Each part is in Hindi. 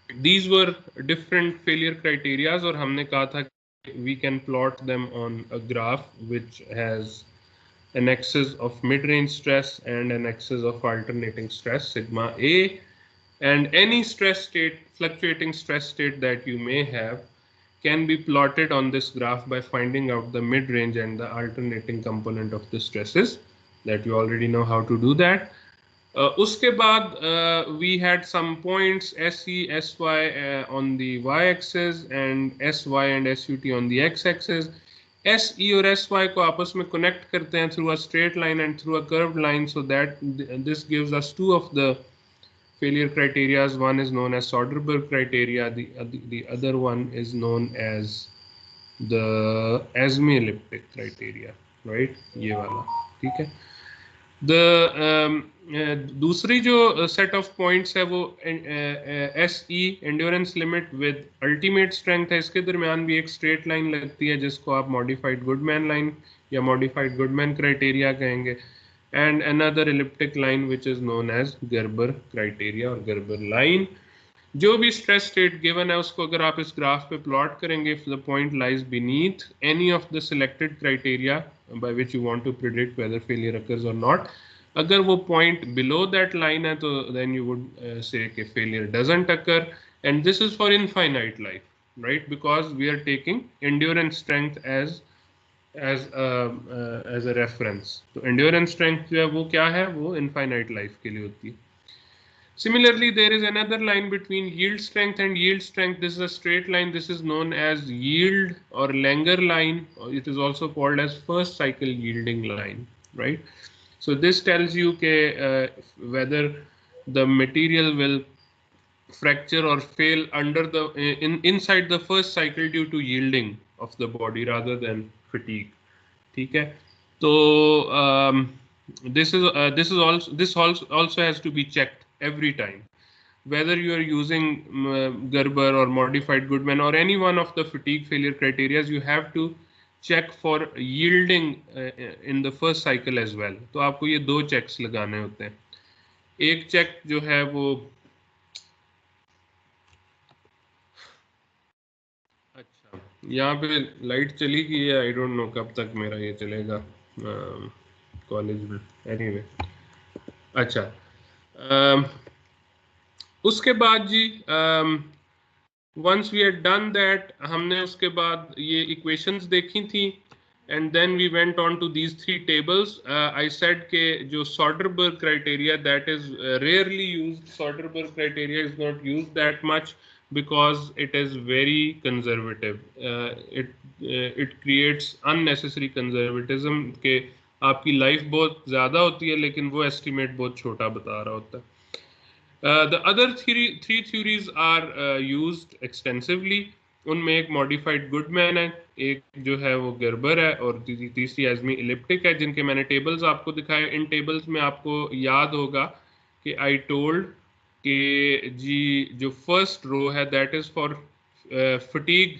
these were different failure criteria और हमने कहा था we can plot them on a graph which has an axis of mid-range stress and an axis of alternating stress sigma a, and any stress state, fluctuating stress state that you may have can be plotted on this graph by finding out the mid-range and the alternating component of the stresses that you already know how to do that. उसके बाद we had some points SE, SY on the y-axis and SY and SUT on the x-axis. SE और SY को आपस में connect करते हैं through a straight line and through a curved line, so that this gives us two of the failure criteria. One is known as Soderberg criteria, the other one is known as the ASME elliptic criteria, right? ये वाला, ठीक है. दूसरी जो सेट ऑफ पॉइंट्स है वो SE endurance limit with ultimate strength है. इसके दरमियान भी एक स्ट्रेट लाइन लगती है जिसको आप मॉडिफाइड गुडमैन लाइन या मॉडिफाइड गुडमैन क्राइटेरिया कहेंगे, and another elliptic line which is known as Gerber criteria और गर्बर लाइन. जो भी स्ट्रेस स्टेट गिवन है उसको अगर आप इस ग्राफ पे प्लॉट करेंगे, if the point lies beneath any of the selected criteria by which you want to predict whether failure occurs or not, अगर वो पॉइंट बिलो दैट लाइन है तो देन यू वुड से कि failure doesn't occur, and this is for infinite life, right, because we are taking endurance strength as a reference. तो एंड्योरेंस स्ट्रेंथ जो है वो क्या है, वो इनफाइनाइट लाइफ के लिए होती है. Similarly, there is another line between yield strength and yield strength. This is a straight line. This is known as yield or Langer line. It is also called as first cycle yielding line, right? So this tells you whether the material will fracture or fail under the inside the first cycle due to yielding of the body rather than fatigue. ठीक है. तो this also has to be checked every time, whether you are using Gerber or modified Goodman or any one of the fatigue failure criteria. You have to check for yielding in the first cycle as well. तो आपको ये दो checks लगाने होते हैं. एक check जो है वो अच्छा, यहाँ पे लाइट चली गई है. आई डोंट नो कब तक मेरा ये चलेगा कॉलेज में. एनीवे, अच्छा, उसके बाद जी once we had done that, हमने उसके बाद ये इक्वेशंस देखी थी, and then we went on to these three tables. I said के जो Soderberg criteria that is rarely used, Soderberg criteria is not used that much because it is very conservative. It creates unnecessary conservatism के आपकी लाइफ बहुत ज़्यादा होती है लेकिन वो एस्टिमेट बहुत छोटा बता रहा होता है. The other three theories are used extensively. उनमें एक मॉडिफाइड गुडमैन है, एक जो है वो गर्बर है और तीसरी एजमी इलिप्टिक है, जिनके मैंने टेबल्स आपको दिखाए. इन टेबल्स में आपको याद होगा कि आई टोल्ड कि जी जो फर्स्ट रो है दैट इज फॉर फटीग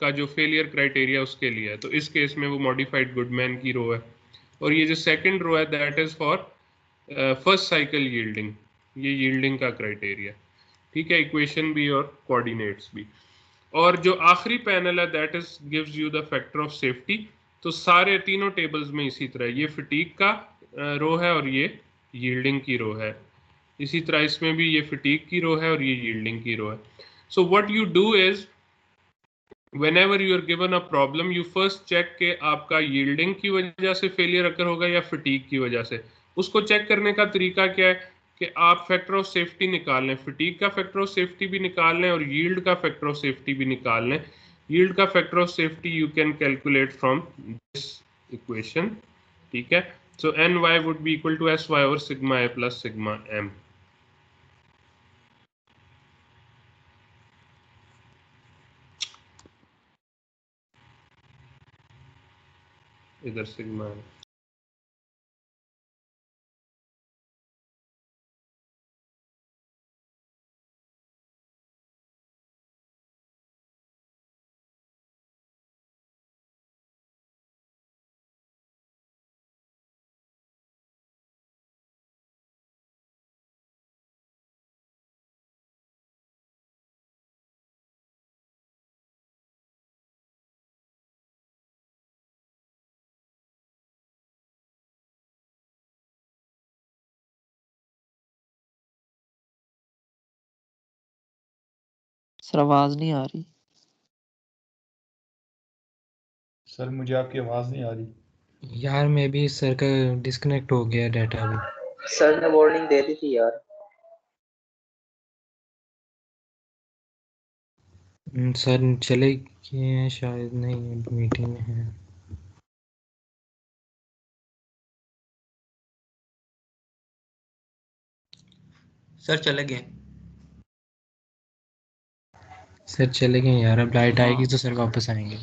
का जो फेलियर क्राइटेरिया उसके लिए है, तो इस केस में वो मॉडिफाइड गुडमैन की रो है. और ये जो सेकंड रो है that is for first cycle yielding, ये यील्डिंग का क्राइटेरिया. ठीक है, इक्वेशन भी और कोऑर्डिनेट्स भी. और जो आखिरी पैनल है that is gives you the factor of safety. तो सारे तीनों टेबल्स में इसी तरह ये फटीग का रो है और ये यील्डिंग की रो है. इसी तरह इसमें भी ये फटीग की रो है और ये यील्डिंग की रो है. So what you do is whenever you are given a problem, you first check के आपका yielding की वजह से फेलियर अकर होगा या फटीग की वजह से. उसको चेक करने का तरीका क्या है कि आप फैक्टर ऑफ सेफ्टी निकाल लें, फटीग का फैक्टर ऑफ सेफ्टी भी निकाल लें और यील्ड का फैक्टर ऑफ सेफ्टी भी निकाल लें. यील्ड का factor of safety you can calculate from this equation. ठीक है, so N Y would be equal to S Y और sigma A plus sigma M. इधर सिग्मा है. सर आवाज नहीं आ रही। सर मुझे आपकी आवाज नहीं आ रही। यार मे भी सर का डिस्कनेक्ट हो गया डाटा भी। सर ने वार्निंग दे दी थी यार। सर चले गए हैं शायद, नहीं मीटिंग में है। सर चले गए। सर चले गए यार, अब लाइट आएगी तो सर वापस आएंगे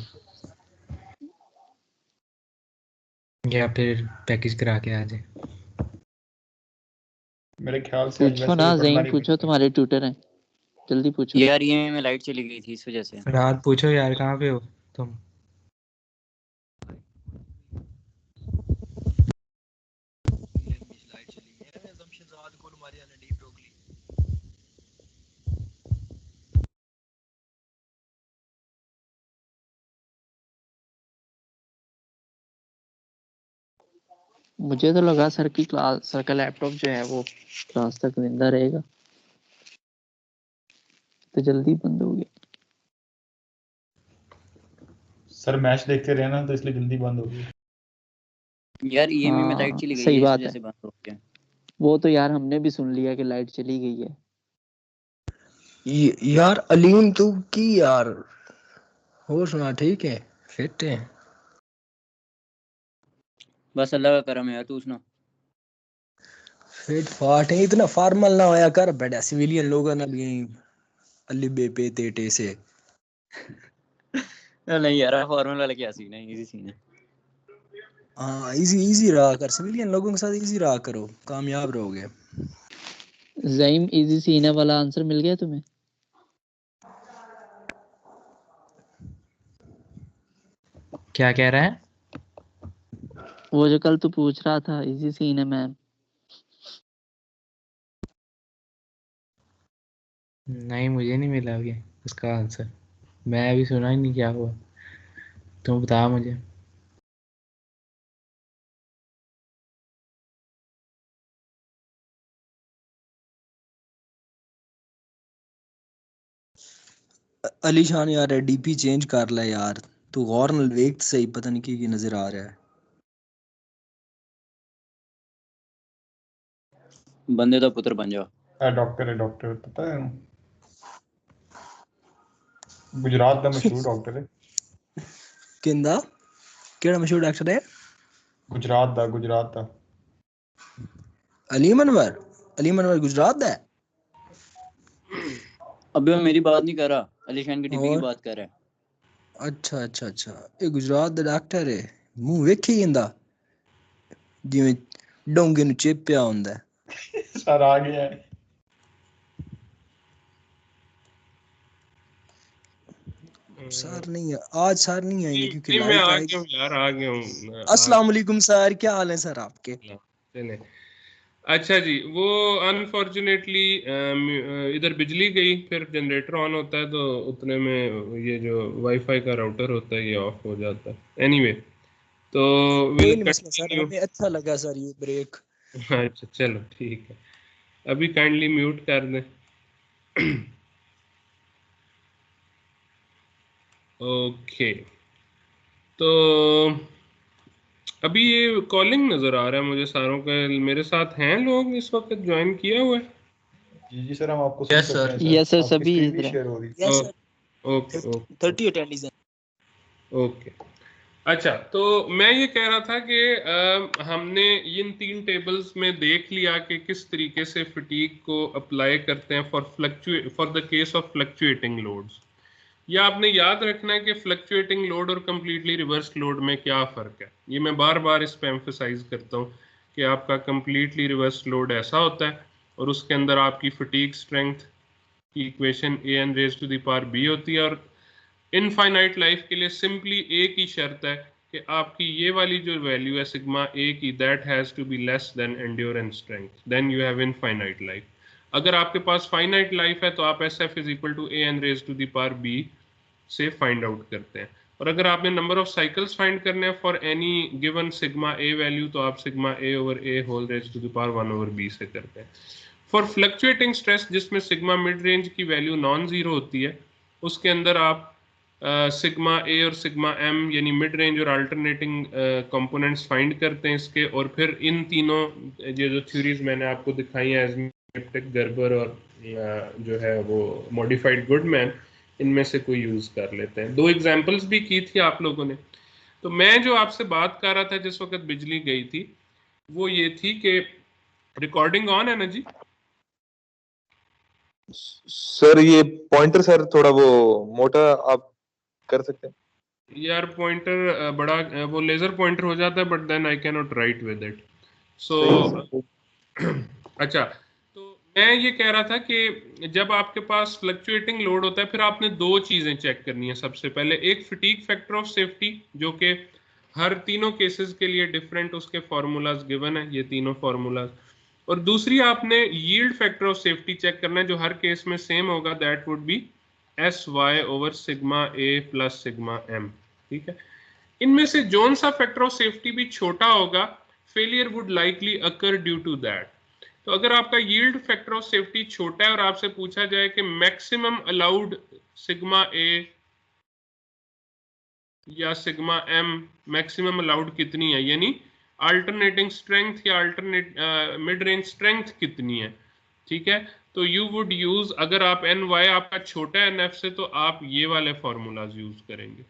या फिर पैकेज करा के आ जाए। मेरे ख्याल से आज पूछो वैसे ना, भी पढ़ना ज़हीम नहीं पूछो, पड़ेगा। तुम्हारे ट्यूटर हैं, जल्दी पूछो। यार ये में लाइट चली गई थी इस वजह से। रात पूछो यार, कहाँ पे हो तुम? मुझे तो लगा सर की क्लास, सर का लैपटॉप जो है वो क्लास तक जिंदा रहेगा, तो जल्दी बंद हो गया। सर मैच देखते रहे ना तो इसलिए जल्दी बंद हो गई। यार ईएमई में लाइट हाँ चली गई सही है इस बात वजह है, से बंद हो गया। वो तो यार हमने भी सुन लिया कि लाइट चली गई है। यार अलीम तू की यार, हो सुना ठीक है, फिट है? बस अल्लाह का करम है यार, तू सुना। फिट फाट है, इतना फॉर्मल ना होया कर, बड़ा सिविलियन लोगों ना भी अली बेपे तेटे से। नहीं यार फॉर्मल वाला क्या सीन है, इजी सीन है। हाँ इजी इजी रहा कर, सिविलियन लोगों के साथ इजी रहा करो, कामयाब रहोगे। ज़हीम इजी सीना वाला आंसर मिल गया तुम्हें? क्या कह रहा है? वो जो कल तू पूछ रहा था, इजी सीन है मैम। नहीं मुझे नहीं मिला अभी उसका आंसर, मैं अभी सुना ही नहीं क्या हुआ, तुम बता मुझे। अली शान यार डीपी चेंज कर ले यार, तू गौर नाल वेख सही, पता नहीं की नजर आ रहा है। बंदे का पुत्र बन जाओ। डॉक्टर है, डॉक्टर पता है, गुजरात का मशहूर डॉक्टर है। किंदा केड़ा मशहूर डॉक्टर है? गुजरात का अलीम अनवर, अलीम अनवर गुजरात दा है? अभी वो मेरी बात नहीं कर रहा, अली खान की डीपी की और बात कर रहा है। अच्छा अच्छा अच्छा, ये गुजरात दा डॉक्टर है, मुंह वेखी इंदा जिवें डोंगे नु चेपिया हुंदा है। सर आ गया है। सर नहीं है आज, सर नहीं आएंगे क्योंकि नहीं, मैं लाइट आ आएगी। गया हूँ यार, आ गया हूँ अस्सलाम वालेकुम सर, क्या हाल है सर आपके? चले। अच्छा जी, वो अनफॉर्चुनेटली इधर बिजली गई, फिर जनरेटर ऑन होता है तो उतने में ये जो वाईफाई का राउटर होता है ये ऑफ हो जाता है। एनीवे, तो कोई विल नहीं मसला सर, कंटिन्यू। हमें अच्छा लगा सर ये ब्रेक। अच्छा चलो ठीक है, अभी काइंडली म्यूट कर दें। ओके, तो अभी ये कॉलिंग नज़र आ रहा है मुझे सारों का, मेरे साथ हैं लोग इस वक्त ज्वाइन किया हुआ है। जी सर, हम आपको सुन यस सकते सर। हैं सर। यस सर, आपकी सभी स्क्रीन भी इधर है। शेयर हो रही है। Yes sir, okay okay 30 attendees हैं। ओके। अच्छा, तो मैं ये कह रहा था कि हमने इन 3 टेबल्स में देख लिया कि किस तरीके से फटीग को अप्लाई करते हैं for the case of fluctuating loads. या आपने याद रखना है कि फ्लक्चुएटिंग लोड और कंप्लीटली रिवर्स लोड में क्या फ़र्क है। ये मैं बार बार इस पे एम्फसाइज करता हूँ कि आपका कंप्लीटली रिवर्स लोड ऐसा होता है और उसके अंदर आपकी फटीग स्ट्रेंथ की equation an raise to the power b होती है, और इनफाइनाइट लाइफ के लिए सिंपली एक ही शर्त है कि आपकी ये वाली जो वैल्यू है सिग्मा ए की, that has to be less than endurance strength, then you have infinite life. अगर आपके पास फाइनाइट लाइफ है तो आप S F is equal to A N raise to the power B से फाइंड आउट करते हैं। और अगर आपने नंबर ऑफ साइकिल्स फाइंड करने हैं for any given sigma A value तो आप sigma A over A whole raise to the power 1 over B से करते हैं। फॉर फ्लक्चुएटिंग स्ट्रेस जिसमें सिग्मा मिड रेंज की वैल्यू नॉन जीरो होती है, उसके अंदर आप सिग्मा ए और सिग्मा एम यानी मिड रेंज और अल्टरनेटिंग कंपोनेंट्स फाइंड करते हैं इसके, और फिर इन तीनों ये जो थ्योरीज मैंने आपको दिखाई हैं एजमेप्टिक, गर्बर और जो है वो मॉडिफाइड गुडमैन, इनमें से कोई यूज कर लेते हैं। 2 एग्जांपल्स भी की थी आप लोगों ने। तो मैं जो आपसे बात कर रहा था जिस वक्त बिजली गई थी वो ये थी कि रिकॉर्डिंग ऑन है ना जी? सर ये पॉइंटर सर थोड़ा वो मोटा आप कर सकते हैं यार? पॉइंटर बड़ा वो लेजर पॉइंटर हो जाता है, but then I can not write with it. So अच्छा, तो मैं ये कह रहा था कि जब आपके पास फ्लक्चुएटिंग लोड होता है फिर आपने 2 चीजें चेक करनी है। सबसे पहले एक फटीग फैक्टर ऑफ सेफ्टी, जो कि हर तीनों केसेस के लिए डिफरेंट उसके फार्मूलाज गिवन है, ये तीनों फार्मूलाज। और दूसरी आपने yield factor of safety check करना है जो हर केस में सेम होगा, that would be SY over sigma A plus sigma M। ठीक है, इनमें से जोन सा फैक्टर ऑफ सेफ्टी भी छोटा होगा, failure would likely occur due to that. तो अगर आपका यील्ड फैक्टर ऑफ सेफ्टी छोटा है और आपसे पूछा जाए कि मैक्सिमम अलाउड सिग्मा A या सिग्मा M मैक्सिमम अलाउड कितनी है, यानी अल्टरनेटिंग स्ट्रेंथ या अल्टरनेट मिड रेंज स्ट्रेंथ कितनी है, ठीक है, तो यू वुड यूज, अगर आप NY आपका छोटा है NF से, तो आप ये वाले फॉर्मूलाज यूज करेंगे।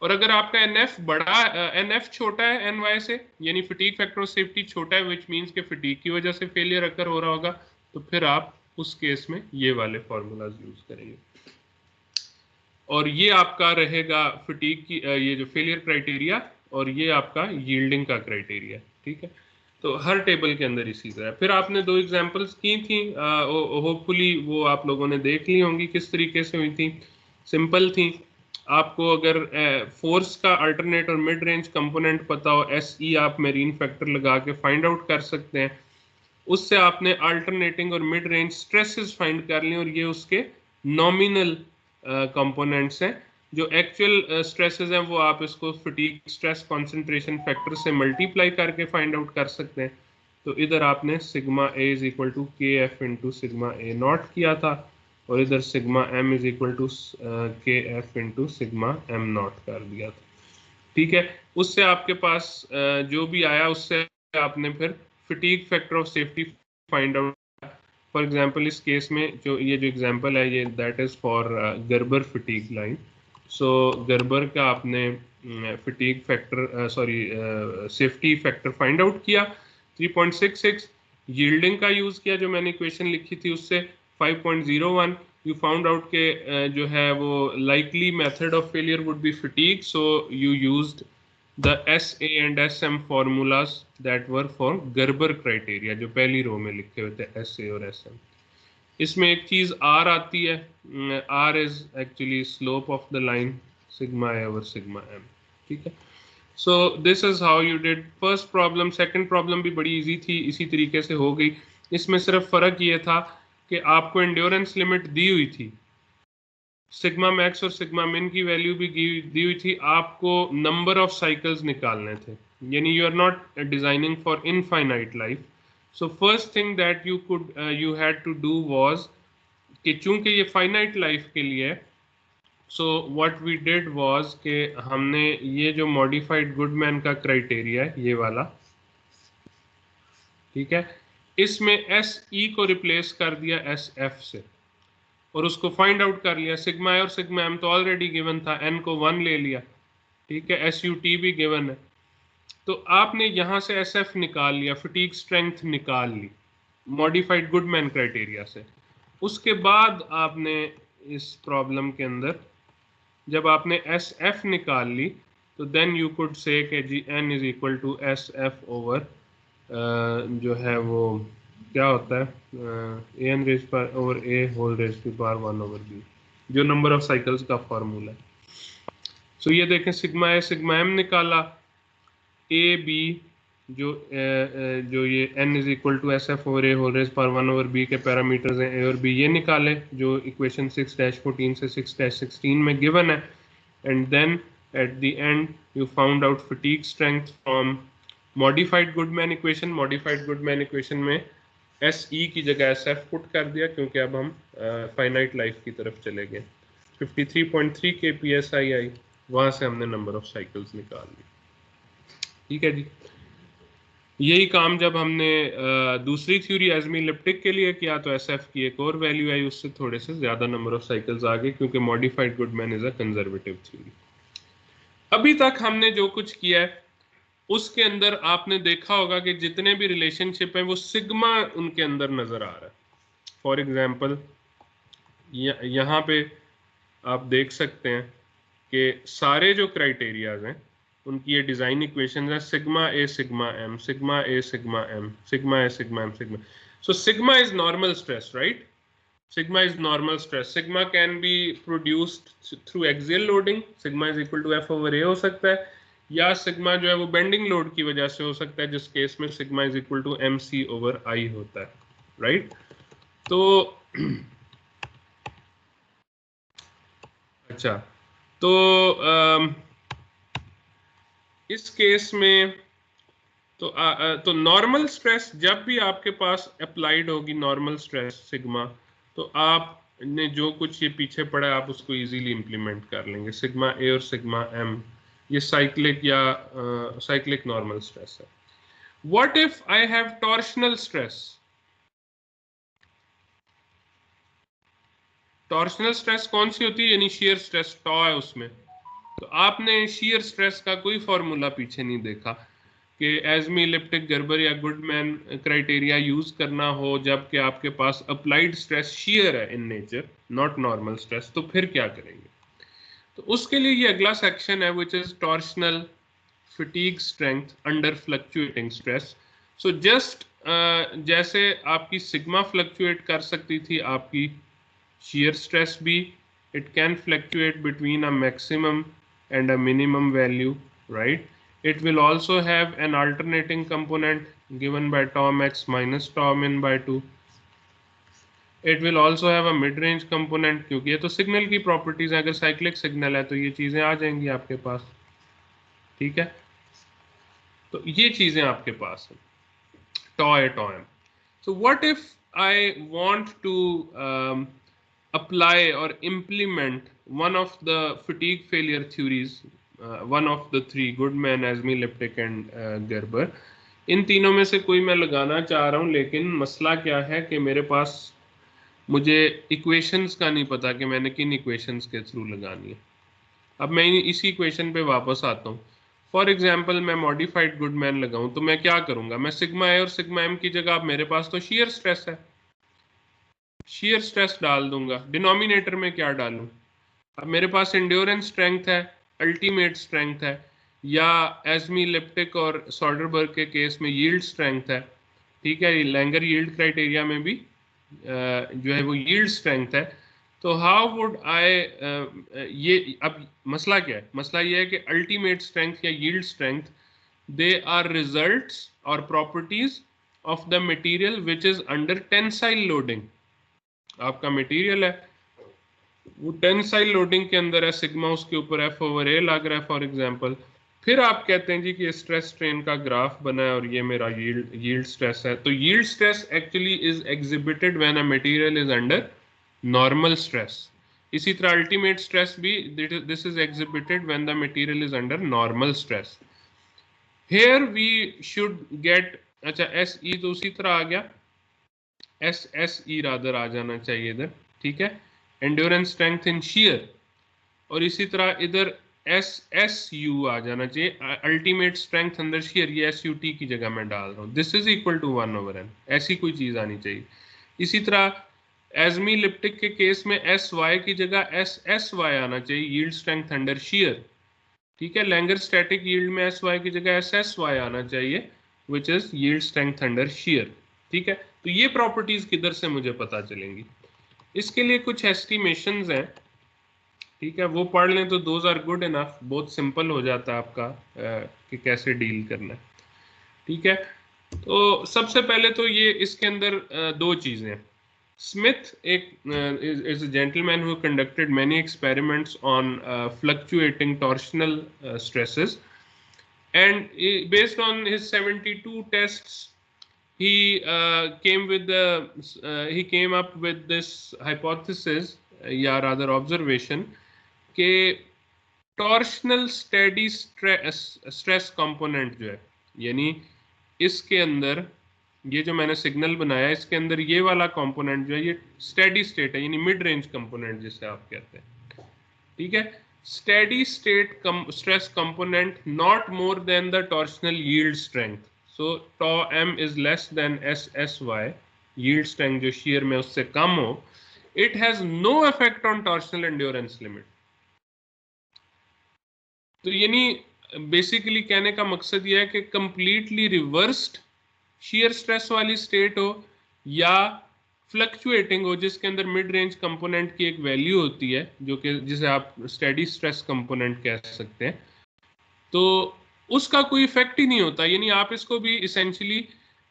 और अगर आपका NF बड़ा NF छोटा है NY से, यानी फटीग फैक्टर ऑफ सेफ्टी छोटा है, विच मींस के फटीग की वजह से फेलियर अकर हो रहा होगा, तो फिर आप उस केस में ये वाले फॉर्मूलाज यूज करेंगे। और ये आपका रहेगा फटीग की ये जो फेलियर क्राइटेरिया, और ये आपका यील्डिंग का क्राइटेरिया। ठीक है, तो हर टेबल के अंदर इसी तरह। फिर आपने 2 एग्जांपल्स की थी, होपफुली वो आप लोगों ने देख ली होंगी किस तरीके से हुई थी। सिंपल थी, आपको अगर फोर्स का अल्टरनेट और मिड रेंज कंपोनेंट पता हो, SE आप मेरीन फैक्टर लगा के फाइंड आउट कर सकते हैं। उससे आपने अल्टरनेटिंग और मिड रेंज स्ट्रेसेस फाइंड कर ली, और ये उसके नॉमिनल कंपोनेंट्स हैं। जो एक्चुअल स्ट्रेसेस हैं वो आप इसको फटीग स्ट्रेस कंसंट्रेशन फैक्टर से मल्टीप्लाई करके फाइंड आउट कर सकते हैं। तो इधर आपने sigma A is equal to KF into sigma A naught किया था, और इधर sigma M is equal to KF into sigma M naught कर दिया था। ठीक है, उससे आपके पास जो भी आया उससे आपने फिर fatigue factor of safety find out. For example इस केस में जो एग्जांपल है ये that is for Gerber fatigue line. So Gerber का आपने fatigue factor safety factor find out किया 3.66, यील्डिंग का यूज किया जो मैंने इक्वेशन लिखी थी उससे 5.01। यू फाउंड आउट के जो है वो likely method of failure would be fatigue, so you used the SA and SM formulas that were for Gerber criteria, जो पहली रो में लिखे हुए थे SA और SM। इसमें एक चीज R आती है, R is actually slope of the line sigma A over sigma M। ठीक है, so this is how you did first problem। second problem भी बड़ी इजी थी, इसी तरीके से हो गई। इसमें सिर्फ फर्क ये था कि आपको एंड्योरेंस लिमिट दी हुई थी, सिग्मा मैक्स और सिग्मा मिन की वैल्यू भी दी हुई थी, आपको नंबर ऑफ साइकिल्स निकालने थे, यानी you are not designing for infinite life. So first thing that you had to do was कि चूंकि ये फाइनाइट लाइफ के लिए, so what we did was कि हमने ये जो मॉडिफाइड गुडमैन का क्राइटेरिया है ये वाला, ठीक है, इसमें SE को रिप्लेस कर दिया SF से और उसको फाइंड आउट कर लिया। सिग्मा A और सिग्मा M तो ऑलरेडी गिवन था, N को 1 ले लिया, ठीक है, SUT भी गिवन है। तो आपने यहां से SF निकाल लिया, फटीग स्ट्रेंथ निकाल ली मॉडिफाइड गुडमैन क्राइटेरिया से। उसके बाद आपने इस प्रॉब्लम के अंदर जब आपने SF निकाल ली तो देन यू कुड से कि जी N is equal to SF over जो है वो क्या होता है AN रेज पर ओवर A होल रेज की पावर 1 ओवर B, जो नंबर ऑफ साइकिल्स का फॉर्मूला है। सो ये देखें, सिग्मा A सिग्मा M निकाला, AB जो ये N is equal to SF over A whole raise power 1 over B के पैरामीटर्स हैं A और B, ये निकाले जो इक्वेशन 6-14 से 6-16 में गिवन है। And then at the end you found out fatigue strength from modified Goodman equation. Modified Goodman equation में SE की जगह SF पुट कर दिया क्योंकि अब हम फाइनाइट लाइफ की तरफ चले गए। 53.3 kpsi आई, वहां से हमने नंबर ऑफ साइकिल्स निकाल ली। ठीक है जी, यही काम जब हमने दूसरी थ्योरी एजमी इलिप्टिक के लिए किया तो एसएफ की एक और वैल्यू आई, उससे थोड़े से ज्यादा नंबर ऑफ साइकिल्स आ गए, क्योंकि modified Goodman is a conservative theory. अभी तक हमने जो कुछ किया है उसके अंदर आपने देखा होगा कि जितने भी रिलेशनशिप है वो सिग्मा उनके अंदर नजर आ रहा है। फॉर एग्जाम्पल यहाँ पे आप देख सकते हैं कि सारे जो क्राइटेरियाज हैं उनकी ये डिजाइन इक्वेशन है, sigma A sigma M, sigma A sigma M, sigma A sigma M, sigma. So sigma is normal stress, right? Sigma is normal stress. Sigma can be produced through axial loading, sigma is equal to F over A हो सकता है, या सिग्मा जो है वो बेंडिंग लोड की वजह से हो सकता है, जिस केस में sigma is equal to M C over I होता है, राइट? तो अच्छा, तो इस केस में तो नॉर्मल स्ट्रेस जब भी आपके पास अप्लाइड होगी नॉर्मल स्ट्रेस सिग्मा, तो आपने जो कुछ ये पीछे पड़ा है आप उसको इजीली इंप्लीमेंट कर लेंगे। सिग्मा ए और सिग्मा एम ये साइक्लिक या साइक्लिक नॉर्मल स्ट्रेस है। What if I have torsional stress? Torsional stress कौन सी होती है? यानी शेयर स्ट्रेस टॉ है उसमें। तो आपने शेयर स्ट्रेस का कोई फॉर्मूला पीछे नहीं देखा कि एजमी इलिप्टिक गर्बर या गुडमैन क्राइटेरिया यूज करना हो जबकि आपके पास अप्लाइड स्ट्रेस शेयर है in nature, not normal stress, तो फिर क्या करेंगे? तो उसके लिए ये अगला सेक्शन है which is torsional fatigue strength under fluctuating stress. So just जैसे आपकी सिग्मा फ्लक्चुएट कर सकती थी, आपकी shear stress भी, it can fluctuate between a maximum and a minimum value, right? It will also have an alternating component given by tau max minus tau min by 2. It will also have a mid range component, क्योंकि ये तो सिग्नल की प्रॉपर्टीज है, अगर साइक्लिक सिग्नल है तो ये चीजें आ जाएंगी आपके पास, ठीक है? तो ये चीजें आपके पास है, tau a tau m. So what if I want to apply or implement one of the fatigue failure theories, one of the three, Goodman, Azmi, Liptic and Gerber? इन तीनों में से कोई मैं लगाना चाह रहा हूं, लेकिन मसला क्या है कि मेरे पास मुझे इक्वेशंस का नहीं पता कि मैंने किन इक्वेशंस के थ्रू लगानी है। अब मैं इसी इक्वेशन पे वापस आता हूँ। फॉर एग्जाम्पल मैं मॉडिफाइड गुडमैन लगाऊं तो मैं क्या करूंगा? मैं सिग्मा ए और सिग्मा एम की जगह, अब मेरे पास तो शेयर स्ट्रेस है, शेयर स्ट्रेस डाल दूंगा। डिनोमिनेटर में क्या डालूं? अब मेरे पास एंड्योरेंस स्ट्रेंथ है, अल्टीमेट स्ट्रेंथ है, या एजमी इलिप्टिक और सॉडरबर्ग के केस में यील्ड स्ट्रेंथ है, ठीक है? लैंगर यील्ड क्राइटेरिया में भी जो है वो यील्ड स्ट्रेंथ है। तो हाउ वुड आई ये, अब मसला क्या है? मसला ये है कि अल्टीमेट स्ट्रेंथ या yield strength, they are results और properties of the material which is under tensile loading. आपका मटेरियल है वो टेंसाइल लोडिंग के अंदर है, सिग्मा उसके ऊपर एफ ओवर ए लग रहा है फॉर एग्जांपल। फिर आप कहते हैं जी कि स्ट्रेस स्ट्रेन का ग्राफ बना है और ये मेरा यील्ड स्ट्रेस है। तो yield stress actually is exhibited when a material is under normal stress. इसी तरह अल्टीमेट स्ट्रेस भी, this is exhibited when the material is under normal stress. Here we should get, अच्छा एस ई तो उसी तरह आ गया, एस एस ई रादर आ जाना चाहिए इधर, ठीक है? एंड्योरेंस स्ट्रेंथ इन शियर, और इसी तरह इधर एस एस यू आ जाना चाहिए, अल्टीमेट स्ट्रेंथ अंडर शियर, ये एस यू टी की जगह मैं डाल रहा हूँ। This is equal to 1/n, ऐसी कोई चीज आनी चाहिए। इसी तरह एजमी इलिप्टिक के केस में एस वाई की जगह एस एस वाई आना चाहिए, यील्ड स्ट्रेंथ अंडर शियर, ठीक है? लैंगर स्टैटिक यील्ड में एस वाई की जगह एस एस वाई आना चाहिए, which is yield strength under shear, ठीक है? तो ये प्रॉपर्टीज किधर से मुझे पता चलेंगी? इसके लिए कुछ एस्टिमेशंस हैं, ठीक है? वो पढ़ लें तो दोज आर गुड इनफ, बहुत सिंपल हो जाता है आपका कि कैसे डील करना है, ठीक है? तो सबसे पहले तो ये इसके अंदर दो चीजें। Smith is a gentleman who conducted many experiments on fluctuating torsional stresses, and based on his 72 tests, he came up with this hypothesis या रादर ऑब्जर्वेशन के टॉर्शनल स्टेडी स्ट्रेस कंपोनेंट जो है, यानी इसके अंदर ये जो मैंने सिग्नल बनाया इसके अंदर ये वाला कंपोनेंट जो है ये स्टेडी स्टेट है, यानी मिड रेंज कंपोनेंट जिसे आप कहते हैं। ठीक है, steady state stress component not more than the torsional yield strength, so tau m is less than SSY, yield strength जो shear में उससे कम हो, it has no effect on torsional endurance limit. तो यानी बेसिकली कहने का मकसद यह है कि कंप्लीटली रिवर्स्ड shear स्ट्रेस वाली स्टेट हो या फ्लक्चुएटिंग हो जिसके अंदर मिड रेंज कंपोनेंट की एक वैल्यू होती है जो कि जिसे आप स्टेडी स्ट्रेस कंपोनेंट कह सकते हैं, तो उसका कोई इफेक्ट ही नहीं होता। यानी आप इसको भी essentially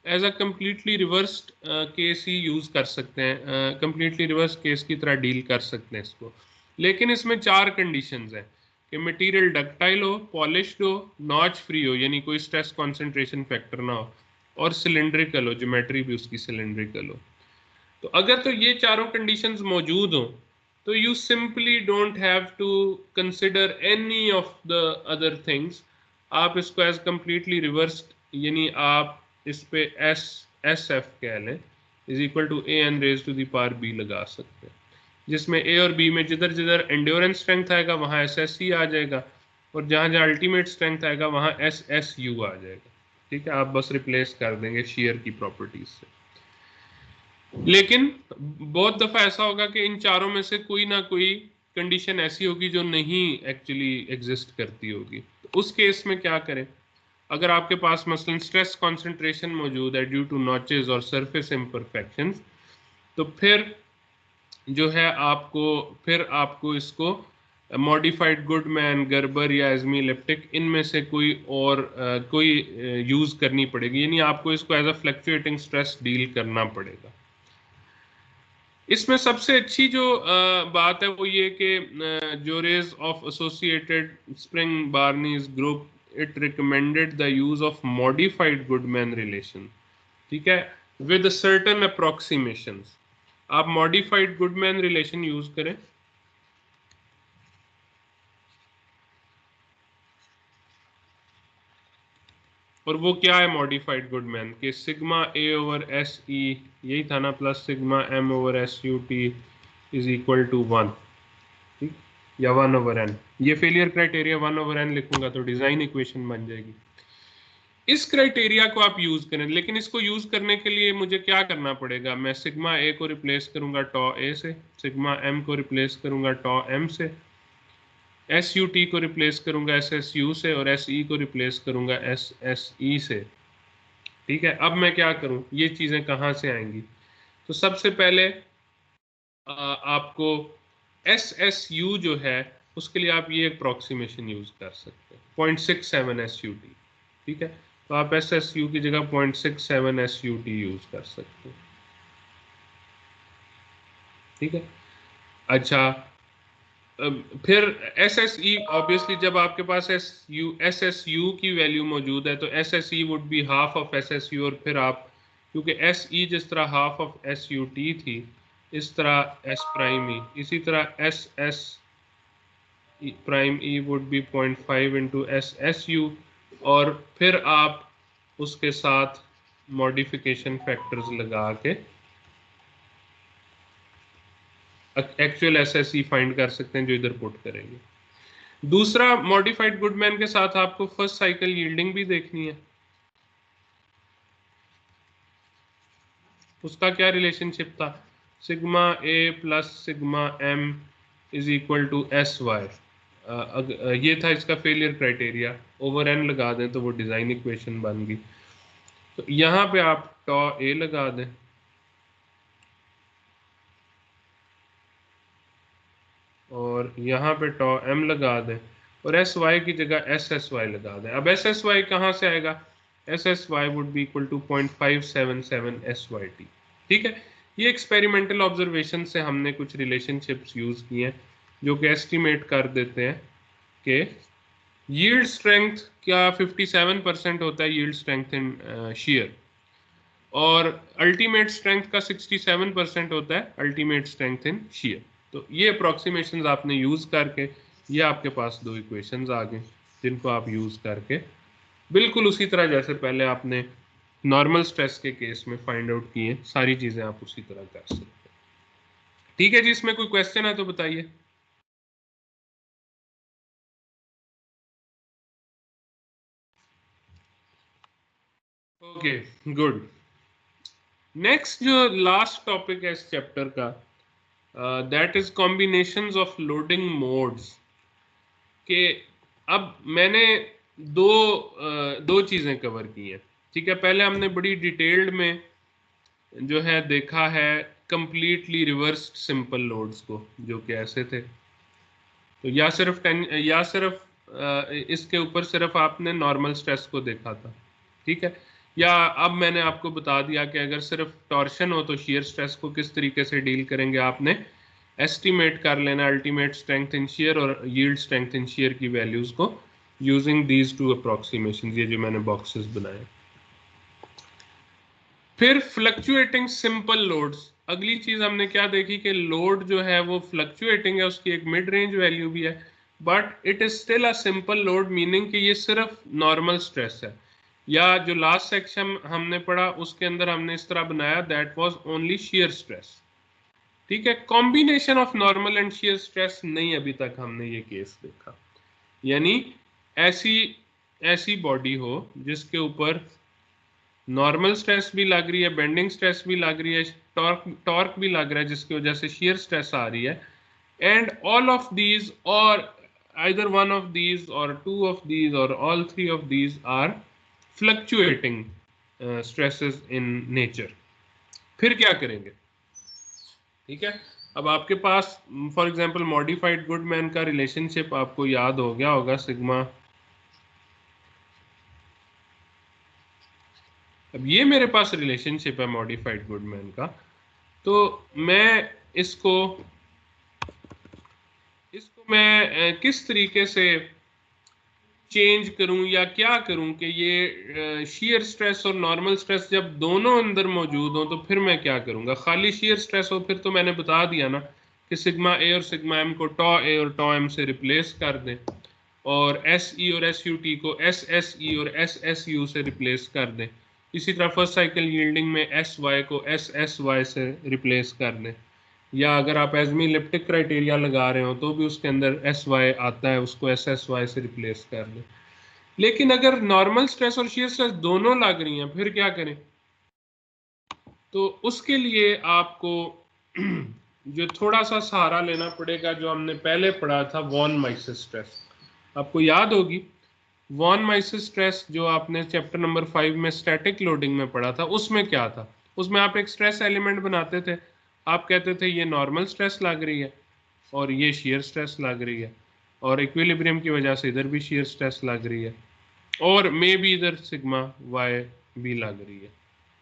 as a completely reversed case ही यूज कर सकते हैं, कम्प्लीटली रिवर्स केस की तरह डील कर सकते हैं इसको। लेकिन इसमें 4 कंडीशंस हैं कि मटेरियल डक्टाइल हो, पॉलिश्ड हो, नॉच फ्री हो यानी कोई स्ट्रेस कॉन्सेंट्रेशन फैक्टर ना हो, और सिलेंड्रिकल हो, ज्योमेट्री भी उसकी सिलेंड्रिकल हो। तो अगर तो ये चारों कंडीशंस मौजूद हो तो you simply don't have to consider any of the other things, आप इसको एज कंप्लीटली रिवर्स्ड यानी आप इस पे SF कह लें is equal to AN raise to the power B लगा सकते हैं, जिसमें A और B में जिधर जिधर एंड्योरेंस स्ट्रेंथ आएगा वहाँ SSC आ जाएगा, और जहाँ जहाँ अल्टीमेट स्ट्रेंथ आएगा वहाँ SSU आ जाएगा। ठीक है, आप बस रिप्लेस कर देंगे शेयर की प्रॉपर्टीज से। लेकिन बहुत दफा ऐसा होगा कि इन चारों में से कोई ना कोई कंडीशन ऐसी होगी जो नहीं एक्चुअली एग्जिस्ट करती होगी। तो उस केस में क्या करें? अगर आपके पास मसलन स्ट्रेस कॉन्सेंट्रेशन मौजूद है ड्यू टू नॉचेस और सरफेस इम्परफेक्शंस, तो फिर जो है आपको इसको मॉडिफाइड गुडमैन, गर्बर या एज़मी इलिप्टिक इनमें से कोई यूज करनी पड़ेगी, यानी आपको इसको as a fluctuating stress deal करना पड़ेगा। इसमें सबसे अच्छी जो बात है वो ये कि Joerres of associated spring Barnes group it recommended the use of modified Goodman relation. ठीक है, विद सर्टेन अप्रोक्सीमेशंस। आप मॉडिफाइड गुडमैन रिलेशन यूज करें, और वो क्या है मॉडिफाइड गुडमैन के सिग्मा A ओवर SE यही था ना, plus sigma M over SUT is equal to 1, ठीक, या 1 ओवर n। ये फेलियर क्राइटेरिया 1 ओवर n लिखूंगा तो डिजाइन इक्वेशन बन जाएगी। इस क्राइटेरिया को आप यूज करें, लेकिन इसको यूज करने के लिए मुझे क्या करना पड़ेगा? मैं सिग्मा A को रिप्लेस करूंगा टॉ A से, सिग्मा M को रिप्लेस करूंगा टॉ M से, SUT को रिप्लेस करूंगा SSU से, और SE को रिप्लेस करूंगा SSE से। ठीक है, अब मैं क्या करूं, ये चीजें कहां से आएंगी? तो सबसे पहले आपको SSU जो है उसके लिए आप ये अप्रोक्सीमेशन यूज कर सकते हैं, 0.67 SUT। ठीक है, तो आप SSU की जगह 0.67 SUT यूज कर सकते हैं। ठीक है, अच्छा, फिर SSE ऑब्वियसली जब आपके पास SSU की वैल्यू मौजूद है तो SSE would be half of SSU, और फिर आप क्योंकि SE जिस तरह हाफ ऑफ SUT थी इस तरह S प्राइम E, इसी तरह SS prime E would be 0.5 into SSU, और फिर आप उसके साथ मॉडिफिकेशन फैक्टर्स लगा के एक्चुअल SSE फाइंड कर सकते हैं जो इधर पुट करेंगे। दूसरा, मॉडिफाइड गुडमैन के साथ आपको फर्स्ट साइकिल यील्डिंग भी देखनी है। उसका क्या रिलेशनशिप था? Sigma A plus sigma M is equal to SY। ये था इसका फेलियर क्राइटेरिया, ओवर n लगा दें तो वो डिजाइन इक्वेशन बन गई। तो यहाँ पे आप टॉ A लगा दें, और यहाँ पे टॉ M लगा दें, और SY की जगह SSY लगा दें। अब SSY कहाँ से आएगा? SSY would be equal to 0.577 SYT। ठीक है, ये एक्सपेरिमेंटल ऑब्जर्वेशन से हमने कुछ रिलेशनशिप्स यूज किए हैं जो कि एस्टिमेट कर देते हैं कि यील्ड स्ट्रेंथ क्या 57% होता है यील्ड स्ट्रेंथ इन शेयर, और अल्टीमेट स्ट्रेंथ का 67% होता है अल्टीमेट स्ट्रेंथ इन शेयर। तो ये अप्रोक्सीमेशंस आपने यूज करके, ये आपके पास दो इक्वेशंस आ गए जिनको आप यूज करके बिल्कुल उसी तरह जैसे पहले आपने नॉर्मल स्ट्रेस के केस में फाइंड आउट किए, सारी चीजें आप उसी तरह कर सकते हैं। ठीक है जी, इसमें कोई क्वेश्चन है तो बताइए। Okay good. नेक्स्ट जो लास्ट टॉपिक है इस चैप्टर का, that is combinations of loading modes. के अब मैंने दो चीजें कवर की हैं, ठीक है। पहले हमने बड़ी डिटेल्ड में जो है देखा है कंप्लीटली रिवर्स्ड सिंपल लोड्स को, जो कि ऐसे थे। तो या सिर्फ इसके ऊपर सिर्फ आपने नॉर्मल स्ट्रेस को देखा था, ठीक है। या अब मैंने आपको बता दिया कि अगर सिर्फ टॉर्शन हो तो शियर स्ट्रेस को किस तरीके से डील करेंगे, आपने एस्टिमेट कर लेना अल्टीमेट स्ट्रेंथ इन शियर और यील्ड स्ट्रेंथ इन शियर की वैल्यूज को यूजिंग दीज टू अप्रोक्सीमेशंस, ये जो मैंने बॉक्सेस बनाए। फिर फ्लक्चुएटिंग सिंपल लोड्स, अगली चीज हमने क्या देखी कि लोड जो है वो फ्लक्चुएटिंग है, उसकी एक मिड रेंज वैल्यू भी है, but it is still a simple load, meaning कि ये सिर्फ नॉर्मल स्ट्रेस है। या जो लास्ट सेक्शन हमने पढ़ा उसके अंदर हमने इस तरह बनाया, that was only shear stress, ठीक है। Combination of normal and shear stress नहीं, अभी तक हमने ये केस देखा। यानी ऐसी बॉडी हो जिसके ऊपर नॉर्मल स्ट्रेस भी लग रही है, बेंडिंग स्ट्रेस भी लग रही है, टॉर्क भी लग रहा है जिसकी वजह से शियर स्ट्रेस आ रही है, एंड ऑल ऑफ दीज और either one of these or two of these or all three of these are fluctuating stresses in nature। फिर क्या करेंगे, ठीक है। अब आपके पास फॉर एग्जांपल मॉडिफाइड गुडमैन का रिलेशनशिप आपको याद हो गया होगा, सिग्मा। अब ये मेरे पास रिलेशनशिप है मॉडिफाइड गुडमैन का, तो मैं इसको मैं किस तरीके से चेंज करूं या क्या करूं कि ये शियर स्ट्रेस और नॉर्मल स्ट्रेस जब दोनों अंदर मौजूद हो तो फिर मैं क्या करूंगा। खाली शियर स्ट्रेस हो फिर तो मैंने बता दिया ना कि सिग्मा ए और सिग्मा एम को टॉ ए और टॉ एम से रिप्लेस कर दें, और एस ई और एस यू टी को एस एस ई और एस एस यू से रिप्लेस कर दें। इसी तरह फर्स्ट साइकिल यील्डिंग में एस वाई को एस एस वाई से रिप्लेस कर दें, या अगर आप एजमी इलिप्टिक क्राइटेरिया लगा रहे हो तो भी उसके अंदर एस वाई आता है, उसको एस एस वाई से रिप्लेस कर दें। लेकिन अगर नॉर्मल स्ट्रेस और शियर स्ट्रेस दोनों लग रही हैं फिर क्या करें, तो उसके लिए आपको जो थोड़ा सा सहारा लेना पड़ेगा, जो हमने पहले पढ़ा था वॉन माइसेस स्ट्रेस। आपको याद होगी वॉन माइसेस स्ट्रेस जो आपने चैप्टर नंबर 5 में स्टैटिक लोडिंग में पढ़ा था, उसमें क्या था, उसमें आप एक स्ट्रेस एलिमेंट बनाते थे, आप कहते थे ये नॉर्मल स्ट्रेस लग रही है और ये शियर स्ट्रेस लग रही है, और इक्विलिब्रियम की वजह से इधर भी शियर स्ट्रेस लग रही है, और मे भी इधर सिग्मा वाई भी लग रही है,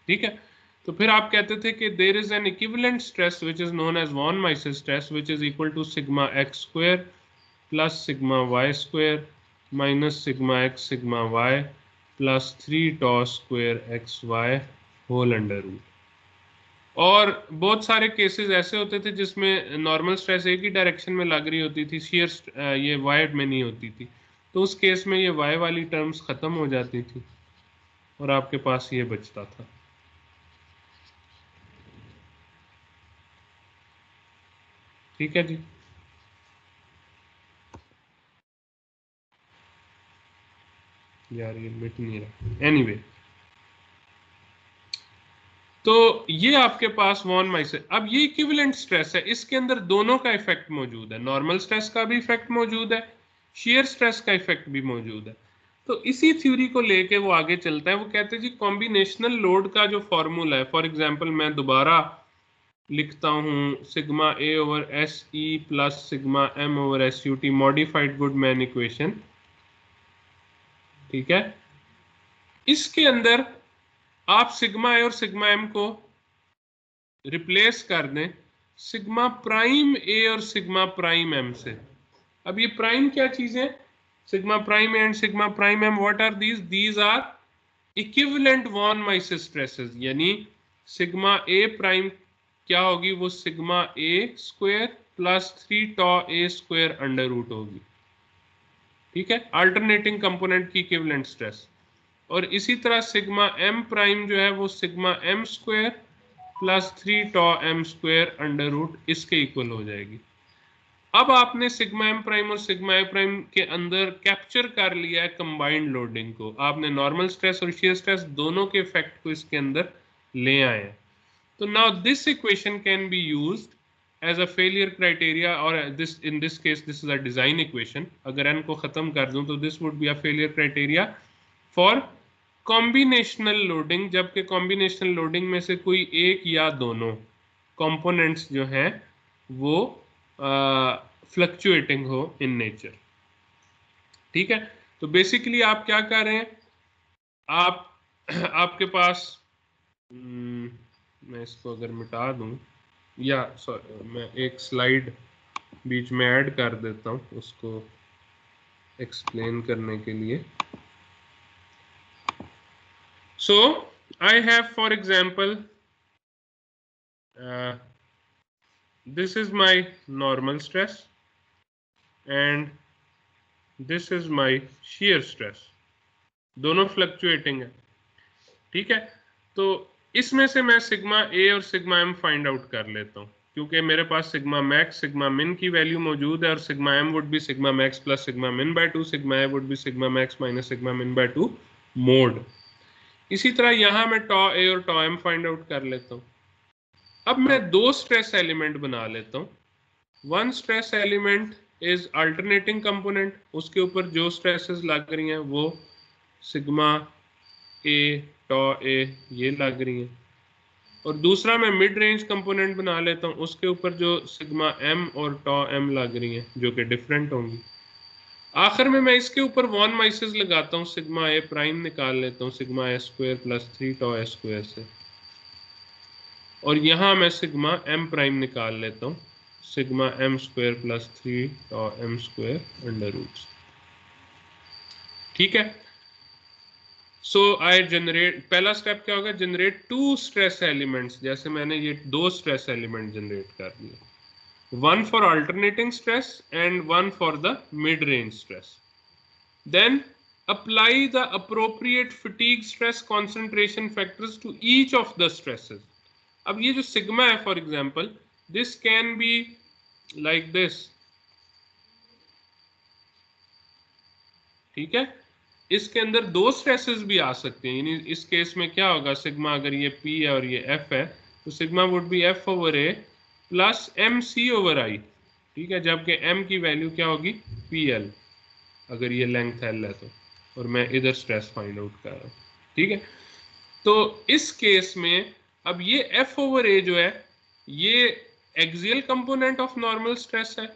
ठीक है। तो फिर आप कहते थे कि there is an equivalent stress which is known as von Mises stress which is equal to sigma X square plus sigma Y square minus sigma X sigma Y plus 3 tau square X Y whole under root. और बहुत सारे केसेस ऐसे होते थे जिसमें नॉर्मल स्ट्रेस एक ही डायरेक्शन में लग रही होती थी, शियर ये वाई में नहीं होती थी, तो उस केस में ये वाई वाली टर्म्स खत्म हो जाती थी और आपके पास ये बचता था। ठीक है जी। यार ये मिट नहीं रहा, एनीवे तो ये आपके पास वॉन माइसेस। अब ये इक्विवेलेंट स्ट्रेस है, इसके अंदर दोनों का इफेक्ट मौजूद है, नॉर्मल स्ट्रेस का भी इफेक्ट मौजूद है, शियर स्ट्रेस का इफेक्ट भी मौजूद है। तो इसी थ्योरी को लेके वो आगे चलता है, वो कहते हैं जी कॉम्बिनेशनल लोड का जो फॉर्मूला है, फॉर एग्जांपल मैं दोबारा लिखता हूं sigma A over S E plus sigma M over S U T modified Goodman equation, ठीक है। इसके अंदर आप सिग्मा ए और सिग्मा एम को रिप्लेस कर दें सिग्मा प्राइम ए और सिग्मा प्राइम एम से। अब ये प्राइम क्या चीज है, sigma prime and sigma prime M, what are these, these are equivalent von Mises stresses. यानी सिग्मा ए प्राइम क्या होगी, वो sigma A square plus 3 tau A square under root होगी। ठीक है, अल्टरनेटिंग कंपोनेंट की इक्विवेलेंट स्ट्रेस। और इसी तरह सिग्मा एम प्राइम जो है वो sigma M square plus 3 tau M square under root इसके इक्वल हो जाएगी। अब आपने सिग्मा एम प्राइम और सिग्मा ए प्राइम के अंदर कैप्चर कर लिया है कंबाइंड लोडिंग को। आपने नॉर्मल स्ट्रेस और शियर स्ट्रेस दोनों के इफेक्ट को इसके अंदर ले आए हैं। तो now this equation can be used as a failure criteria, और this in this case this is a design equation. अगर एन को खत्म कर दूं तो this would be a failure criteria for combinational loading, जबकि कॉम्बिनेशनल लोडिंग में से कोई एक या दोनों कंपोनेंट्स जो हैं वो फ्लक्चुएटिंग हो इन नेचर। ठीक है, तो बेसिकली आप क्या कर रहे हैं, आप आपके पास मैं इसको अगर मिटा दूं, या सॉरी मैं एक स्लाइड बीच में ऐड कर देता हूं उसको एक्सप्लेन करने के लिए। So I have for example this is my normal stress and this is my shear stress, दोनों फ्लक्चुएटिंग है। ठीक है, तो इसमें से मैं सिग्मा ए और सिग्मा एम फाइंड आउट कर लेता हूं, क्योंकि मेरे पास सिग्मा मैक्स सिग्मा मिन की वैल्यू मौजूद है, और sigma M would be sigma max plus sigma min by 2, sigma A would be sigma max minus sigma min by 2 mod. इसी तरह यहां मैं टॉ ए और टॉ एम फाइंड आउट कर लेता हूं। अब मैं दो स्ट्रेस एलिमेंट बना लेता हूं। One stress element is alternating component, उसके ऊपर जो स्ट्रेसेस लग रही हैं वो सिग्मा ए टॉ ए ये लग रही हैं। और दूसरा मैं मिड रेंज कंपोनेंट बना लेता हूं, उसके ऊपर जो सिग्मा एम और टॉ एम लग रही हैं जो कि डिफरेंट होंगी। आखिर में मैं इसके ऊपर वॉन माइसेस लगाता हूं, सिग्मा ए प्राइम निकाल लेता हूं sigma A square plus 3 tau A square से, और यहां मैं सिग्मा एम प्राइम निकाल लेता हूं sigma M square plus 3 tau M square under root. ठीक है, सो आई जनरेट, पहला स्टेप क्या होगा, जनरेट टू स्ट्रेस एलिमेंट्स। जैसे मैंने ये दो स्ट्रेस एलिमेंट जनरेट कर दिए, one for alternating stress and one for the mid-range stress. Then apply the appropriate fatigue stress concentration factors to each of the stresses. अब ये जो sigma है, for example, this can be like this. ठीक है, इसके अंदर दो स्ट्रेसेस भी आ सकते हैं, यानी इस केस में क्या होगा, सिग्मा अगर ये P है और ये F है तो sigma would be F over A plus MC over I। ठीक है, जबकि M की वैल्यू क्या होगी PL, अगर ये लेंथ L है तो, और मैं इधर स्ट्रेस फाइंड आउट कर रहा हूँ। ठीक है, तो इस केस में अब ये F ओवर A जो है ये axial component of normal stress है,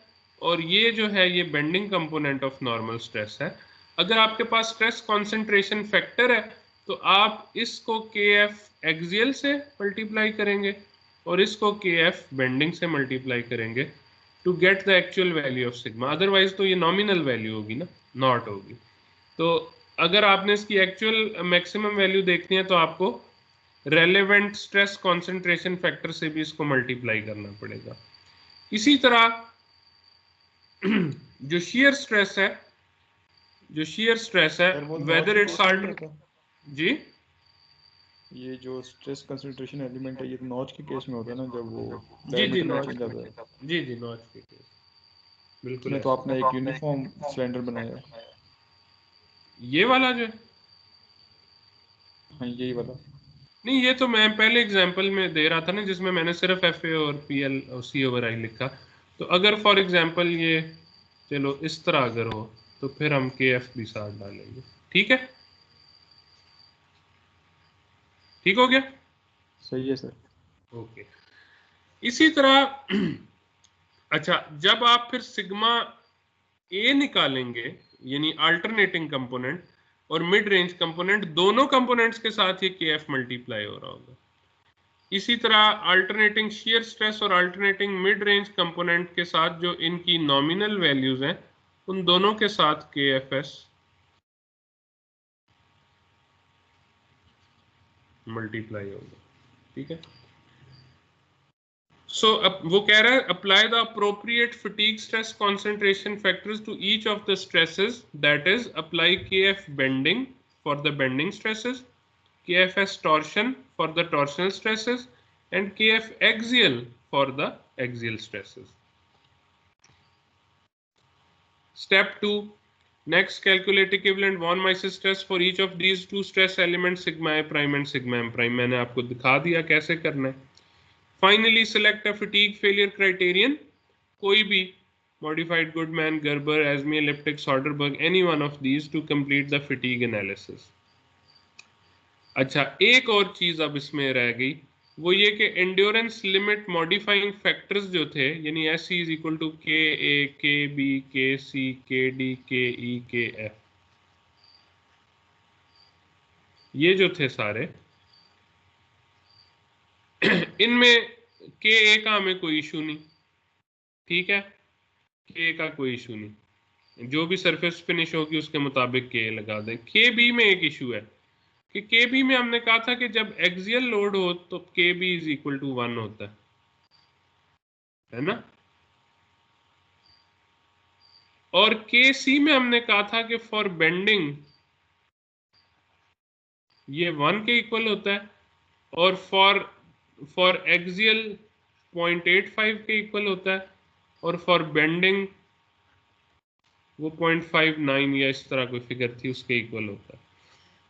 और ये जो है ये bending component of normal stress है। अगर आपके पास स्ट्रेस कॉन्सेंट्रेशन फैक्टर है तो आप इसको KF एक्सियल से मल्टीप्लाई करेंगे और इसको KF बेंडिंग से मल्टीप्लाई करेंगे to get the actual value of sigma. Otherwise तो ये नॉमिनल वैल्यू होगी ना, नॉट होगी। तो अगर आपने इसकी एक्चुअल मैक्सिमम वैल्यू देखनी है तो आपको रेलेवेंट स्ट्रेस कॉन्सेंट्रेशन फैक्टर से भी इसको मल्टीप्लाई करना पड़ेगा। इसी तरह जो शियर स्ट्रेस है, वेदर इट्स जी, ये जो स्ट्रेस कंसंट्रेशन एलिमेंट है ये तो नॉच के केस में होता है ना, जब वो जी नॉच चेंज आता है। जी नॉच के केस बिल्कुल। इसमें तो आपने एक यूनिफॉर्म सिलेंडर बनाया है, ये वाला जो है, हाँ यही वाला। नहीं ये तो मैं पहले एग्जांपल में दे रहा था ना, जिसमें मैंने सिर्फ FA और PL और C ओवर I लिखा। तो अगर फॉर एग्जांपल ये चलो इस तरह अगर हो तो फिर हम KF भी साथ डालेंगे। ठीक है, ठीक हो गया, सही है सर। ओके। इसी तरह अच्छा, जब आप फिर सिग्मा ए निकालेंगे, यानी अल्टरनेटिंग कंपोनेंट और मिड रेंज कंपोनेंट, दोनों कंपोनेंट्स के साथ ये KF मल्टीप्लाई हो रहा होगा। इसी तरह अल्टरनेटिंग शियर स्ट्रेस और अल्टरनेटिंग मिड रेंज कंपोनेंट के साथ जो इनकी नॉमिनल वैल्यूज हैं उन दोनों के साथ KFS मल्टीप्लाई होगा। ठीक है, सो वो कह रहा है apply the appropriate fatigue stress concentration factors to each of the stresses, that is apply KF bending for the bending stresses, KFS torsion for the torsional stresses and kf axial for the axial stresses. Step 2, next calculate equivalent von Mises stress for each of these two stress elements sigma a prime and sigma m prime. मैंने आपको दिखा दिया कैसे करना है. Finally select a fatigue failure criterion, कोई भी modified Goodman, Gerber, Esme, elliptic, Soderberg, any one of these to complete the fatigue analysis. अच्छा, एक और चीज अब इसमें रह गई, वो ये कि एंड्योरेंस लिमिट मॉडिफाइंग फैक्टर्स जो थे, यानी S C is equal to K A, के बी, के सी, के डी, के ई, के एफ, ये जो थे सारे, इनमें के ए का हमें कोई इशू नहीं, ठीक है, के ए का कोई इशू नहीं, जो भी सरफेस फिनिश होगी उसके मुताबिक के लगा दें. के बी में एक इशू है कि के बी में हमने कहा था कि जब एक्सियल लोड हो तो के बी इज इक्वल टू 1 होता है ना, और के सी में हमने कहा था कि फॉर बेंडिंग ये 1 के इक्वल होता है, और फॉर एक्सियल 0.85 के इक्वल होता है, और फॉर बेंडिंग वो 0.59 या इस तरह कोई फिगर थी उसके इक्वल होता है.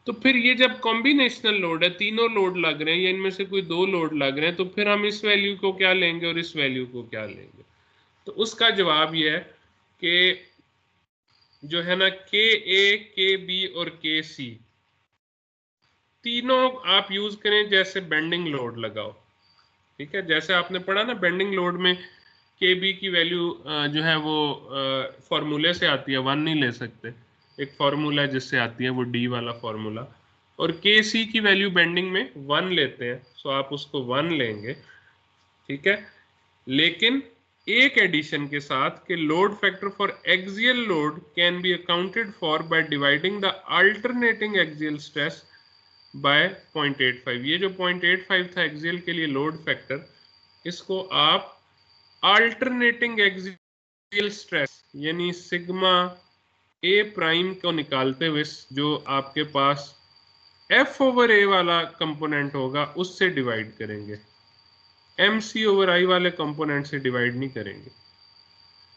तो फिर ये जब कॉम्बिनेशनल लोड है, तीनों लोड लग रहे हैं या इनमें से कोई दो लोड लग रहे हैं, तो फिर हम इस वैल्यू को क्या लेंगे और इस वैल्यू को क्या लेंगे. तो उसका जवाब ये है कि जो है ना, के ए, के बी और के सी तीनों आप यूज करें जैसे बेंडिंग लोड लगाओ, ठीक है. जैसे आपने पढ़ा ना, बेंडिंग लोड में के बी की वैल्यू जो है वो फॉर्मूले से आती है, 1 नहीं ले सकते, एक फॉर्मूला है जिससे आती है वो डी वाला फॉर्मूला, और के सी की वैल्यू बेंडिंग में 1 लेते हैं, सो आप उसको 1 लेंगे, ठीक है. लेकिन एक एडिशन के साथ कि load factor for axial load can be accounted for by dividing the alternating axial stress by 0.85. ये जो 0.85 था एक्सियल के लिए लोड फैक्टर, इसको आप अल्टरनेटिंग एक्सियल स्ट्रेस यानी सिग्मा ए प्राइम को निकालते हुए जो आपके पास एफ ओवर ए वाला कंपोनेंट होगा उससे डिवाइड करेंगे, एम सी ओवर आई वाले कंपोनेंट से डिवाइड नहीं करेंगे.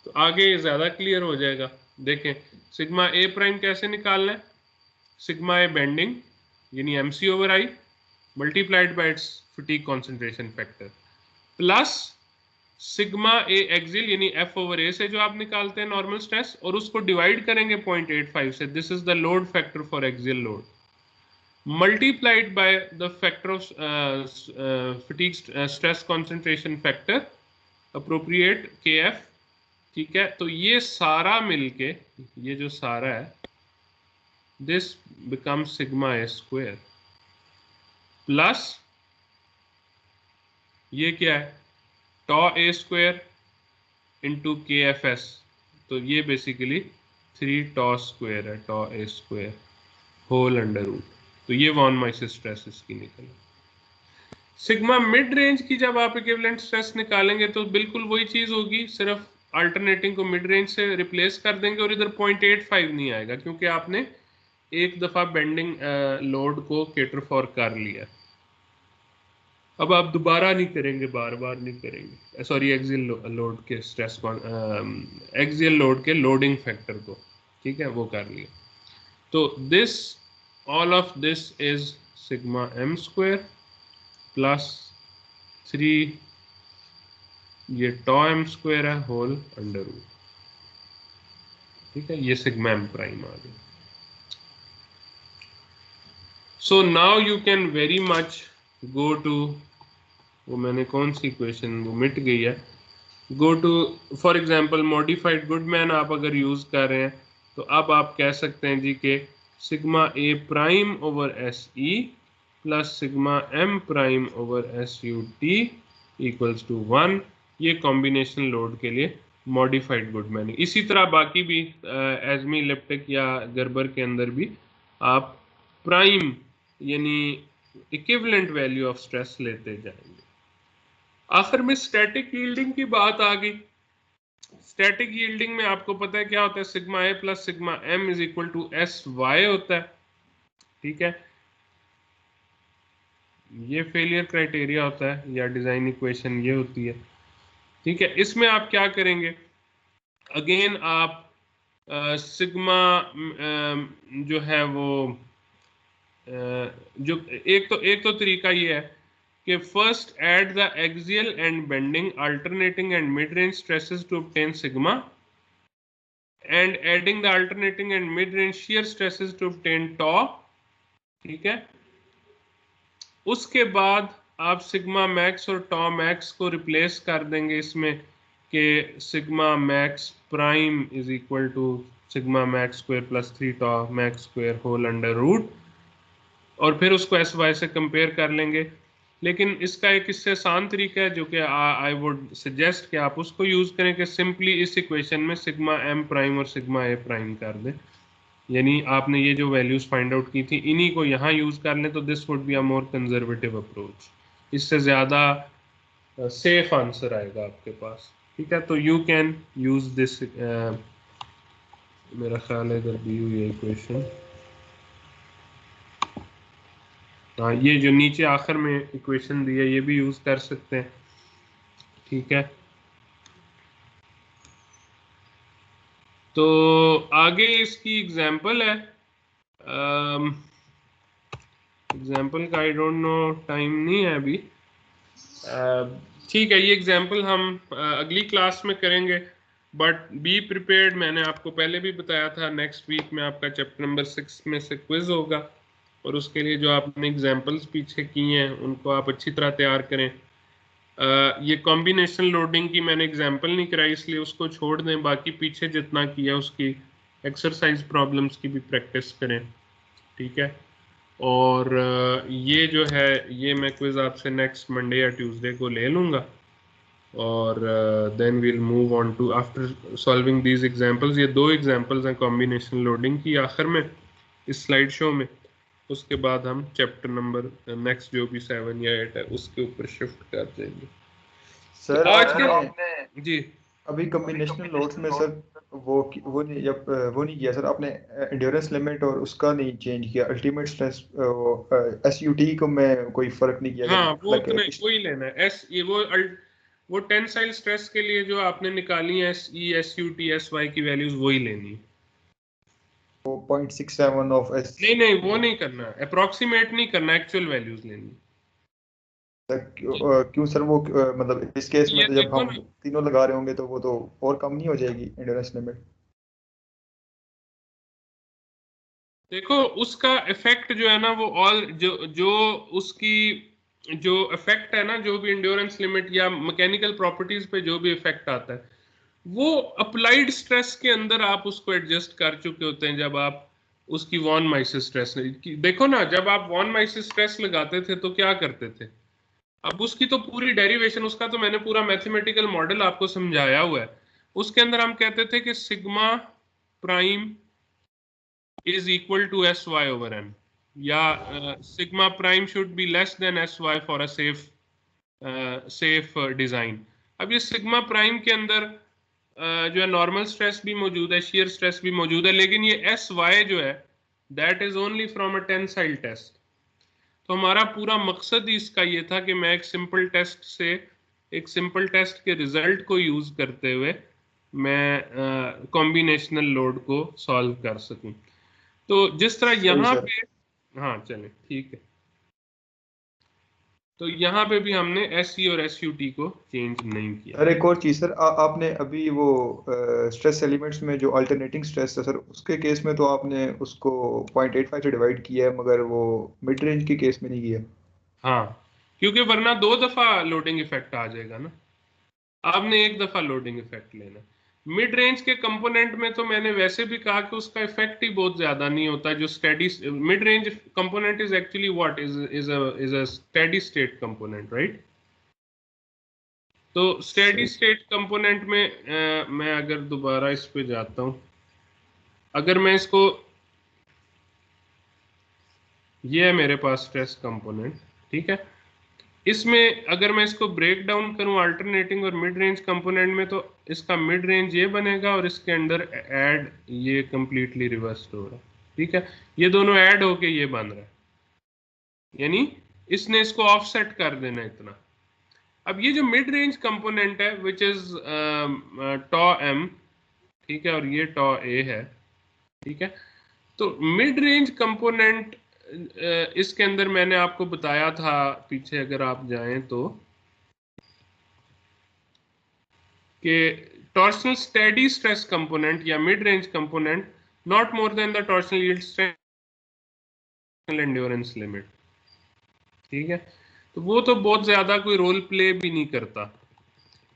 तो आगे ज्यादा क्लियर हो जाएगा. देखें, सिग्मा ए प्राइम कैसे निकालना है, सिग्मा ए बेंडिंग यानी M C over I multiplied by its fatigue concentration factor plus sigma A axial यानी एफ ओवर ए से जो आप निकालते हैं नॉर्मल स्ट्रेस, और उसको डिवाइड करेंगे 0.85 से, this is the load factor for axial load, multiplied by the factor of fatigue stress concentration factor appropriate के एफ, ठीक है. तो ये सारा मिलके, ये जो सारा है, this become sigma A square plus ये क्या है, टॉ ए स्क्वायर इंटू के एफ एस, तो ये बेसिकली 3 टॉ स्क्वायर है, टॉ A square whole under root. तो ये वॉन माइसेस स्ट्रेस इसकी निकली. सिग्मा मिड रेंज की जब आप इक्विवेलेंट स्ट्रेस निकालेंगे तो बिल्कुल वही चीज होगी, सिर्फ अल्टरनेटिंग को मिड रेंज से रिप्लेस कर देंगे और इधर 0.85 नहीं आएगा, क्योंकि आपने एक दफा बेंडिंग लोड को केटर फॉर कर लिया. अब आप दोबारा नहीं करेंगे, बार बार नहीं करेंगे, सॉरी एक्सियल लोड के स्ट्रेस एक्सियल लोड के लोडिंग फैक्टर को, ठीक है, वो कर लिया. तो this all of this is sigma M square plus 3 ये टॉ एम स्क्वायर है होल अंडर रूट, ठीक है. ये सिग्मा एम प्राइम आ गया. So now you can very much go to, वो मैंने कौन सी इक्वेशन वो मिट गई है, go to for example modified Goodman आप अगर यूज कर रहे हैं तो अब आप कह सकते हैं जी के sigma A prime over S E plus sigma M prime over S U T equals to 1. ये कॉम्बिनेशन लोड के लिए मॉडिफाइड गुडमैन. इसी तरह बाकी भी एस्मी, इलिप्टिक या गर्बर के अंदर भी आप प्राइम यानी इक्विवेलेंट वैल्यू ऑफ स्ट्रेस लेते जाएंगे. आखिर में स्टैटिक यील्डिंग की बात आ गई। स्टैटिक यील्डिंग में आपको पता है क्या होता है, sigma A plus sigma M is equal to S Y होता है। ठीक है, ये फेलियर क्राइटेरिया होता है या डिजाइन इक्वेशन ये होती है। ठीक है, इसमें आप क्या करेंगे, अगेन आप सिग्मा जो है वो जो एक तो तरीका ये है कि first add the axial and bending alternating and mid range stresses to obtain sigma and adding the alternating and mid range shear stresses to obtain tau. ठीक है, उसके बाद आप सिग्मा मैक्स और टॉ मैक्स को रिप्लेस कर देंगे इसमें कि sigma max prime is equal to sigma max square plus 3 tau max square whole under root, और फिर उसको एस वाई से कंपेयर कर लेंगे। लेकिन इसका एक इससे आसान तरीका है जो कि आई वुड सजेस्ट कि आप उसको यूज़ करें कि सिंपली इस इक्वेशन में सिग्मा एम प्राइम और सिग्मा ए प्राइम कर दें, यानी आपने ये जो वैल्यूज फाइंड आउट की थी इन्हीं को यहाँ यूज़ कर लें, तो this would be a more conservative approach, इससे ज़्यादा सेफ आंसर आएगा आपके पास। ठीक है, तो यू कैन यूज़ दिस, मेरा ख्याल है इधर दी हुई है इक्वेशन, हाँ ये जो नीचे आखिर में इक्वेशन दी है ये भी यूज कर सकते हैं। ठीक है, तो आगे इसकी एग्जांपल है, एग्जांपल का आई डोंट नो, टाइम नहीं है अभी। ठीक है, ये एग्जांपल हम अगली क्लास में करेंगे, बट बी प्रिपेयर्ड, मैंने आपको पहले भी बताया था नेक्स्ट वीक में आपका चैप्टर नंबर 6 में से क्विज होगा, और उसके लिए जो आपने एग्जांपल्स पीछे किए हैं उनको आप अच्छी तरह तैयार करें। ये कॉम्बिनेशन लोडिंग की मैंने एग्जांपल नहीं कराई इसलिए उसको छोड़ दें, बाकी पीछे जितना किया उसकी एक्सरसाइज प्रॉब्लम्स की भी प्रैक्टिस करें। ठीक है, और ये जो है ये मैं क्विज आपसे नेक्स्ट मंडे या ट्यूसडे को ले लूँगा, और then we'll move on to after solving these examples. ये 2 एग्जांपल्स हैं कॉम्बिनेशन लोडिंग की आखिर में इस स्लाइड शो में, उसके बाद हम चैप्टर नंबर नेक्स्ट जो भी 7 या 8 है उसके ऊपर शिफ्ट कर देंगे। सर तो आज आपने जी अभी कॉम्बिनेशनल लोड्स में सर वो नहीं किया सर आपने, एंड्योरेंस लिमिट और उसका नहीं चेंज किया, अल्टीमेट स्ट्रेस एसयूटी को मैं कोई फर्क नहीं किया। हाँ, वो तो नहीं, वही लेना है एस, ये वो टेंसाइल स्ट्रेस के लिए जो आपने निकाली है S E S U T S Y की वैल्यूज वही लेनी है। 0.67 ऑफ एस, नहीं वो नहीं करना, अप्रोक्सीमेट नहीं करना, एक्चुअल वैल्यूज लेनी। क्यों सर वो मतलब इस केस में ये तो जब देखो हम ना, तीनों लगा रहे होंगे तो वो तो और कम नहीं हो जाएगी एंड्योरेंस लिमिट? देखो उसका इफेक्ट जो है ना वो ऑल जो उसकी जो इफेक्ट है ना, जो भी इंड्योरेंस लिमिट या मैकेनिकल प्रॉपर्टीज पे जो भी इफेक्ट आता है वो अप्लाइड स्ट्रेस के अंदर आप उसको एडजस्ट कर चुके होते हैं। जब आप उसकी वॉन माइसिस स्ट्रेस, देखो ना, जब आप वॉन माइसिस स्ट्रेस लगाते थे तो क्या करते थे, अब उसकी तो पूरी डेरिवेशन, उसका तो मैंने पूरा मैथमेटिकल मॉडल आपको समझाया हुआ है। उसके अंदर हम कहते थे कि sigma prime is equal to sy over n, या sigma prime should be less then sy for a safe design. अब ये सिग्मा प्राइम के अंदर जो है नॉर्मल स्ट्रेस भी मौजूद है, शेयर स्ट्रेस भी मौजूद है, लेकिन ये sy जो है that is only from a tensile test. तो हमारा पूरा मकसद ही इसका ये था कि मैं एक सिंपल टेस्ट से, एक सिंपल टेस्ट के रिजल्ट को यूज करते हुए मैं कॉम्बिनेशनल लोड को सॉल्व कर सकूं। तो जिस तरह यहाँ पे, हाँ चले ठीक है, तो यहाँ पे भी हमने एस और एस को चेंज नहीं किया। सर एक और चीज सर, आपने अभी वो स्ट्रेस एलिमेंट्स में जो अल्टरनेटिंग स्ट्रेस है सर उसके केस में तो आपने उसको 0.85 से डिवाइड किया है, मगर वो मिड रेंज के केस में नहीं किया। हाँ, क्योंकि वरना 2 दफा लोडिंग इफेक्ट आ जाएगा ना, आपने 1 दफा लोडिंग इफेक्ट लेना। मिड रेंज के कंपोनेंट में तो मैंने वैसे भी कहा कि उसका इफेक्ट ही बहुत ज्यादा नहीं होता। जो steady mid range component is actually what is a steady state component, right. तो स्टेडी स्टेट कंपोनेंट में मैं अगर दोबारा इस पे जाता हूं, अगर मैं इसको, ये है मेरे पास स्ट्रेस कंपोनेंट, ठीक है, इसमें अगर मैं इसको ब्रेक डाउन करूं अल्टरनेटिंग और मिड रेंज कंपोनेंट में, तो इसका मिड रेंज ये बनेगा और इसके अंदर ऐड ये कंप्लीटली रिवर्स हो रहा है, ठीक है। ये दोनों ऐड होके ये बन रहा है, यानी इसने इसको ऑफसेट कर देना इतना। अब ये जो मिड रेंज कंपोनेंट है विच इज टॉ एम, ठीक है, और ये टॉ ए है, ठीक है। तो मिड रेंज कंपोनेंट इसके अंदर मैंने आपको बताया था पीछे अगर आप जाएं तो, कि टॉर्शनल स्टेडी स्ट्रेस कंपोनेंट या mid range component not more than the torsional yield strength endurance limit, ठीक है। तो वो तो बहुत ज्यादा कोई रोल प्ले भी नहीं करता।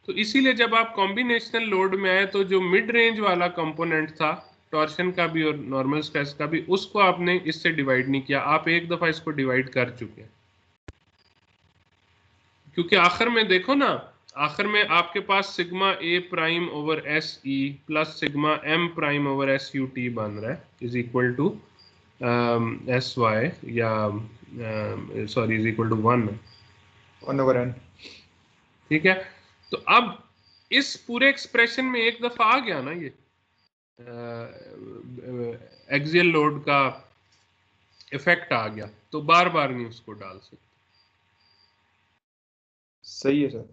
तो इसीलिए जब आप कॉम्बिनेशनल लोड में आए तो जो मिड रेंज वाला कंपोनेंट था टॉर्शन का भी और नॉर्मल स्ट्रेस का भी, उसको आपने इससे डिवाइड नहीं किया, आप एक दफा इसको डिवाइड कर चुके हैं। क्योंकि आखिर में देखो ना, आखिर में आपके पास sigma A prime over S E plus sigma M prime over S U T बन रहा है, is equal to S Y, या sorry is equal to 1 over N, ठीक है। तो अब इस पूरे एक्सप्रेशन में एक दफा आ गया ना ये एक्सियल लोड का इफेक्ट आ गया, तो बार बार नहीं उसको डाल सकते। सही है sir.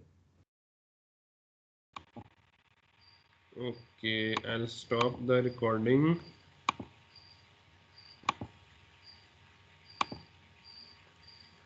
Okay, I'll stop the recording.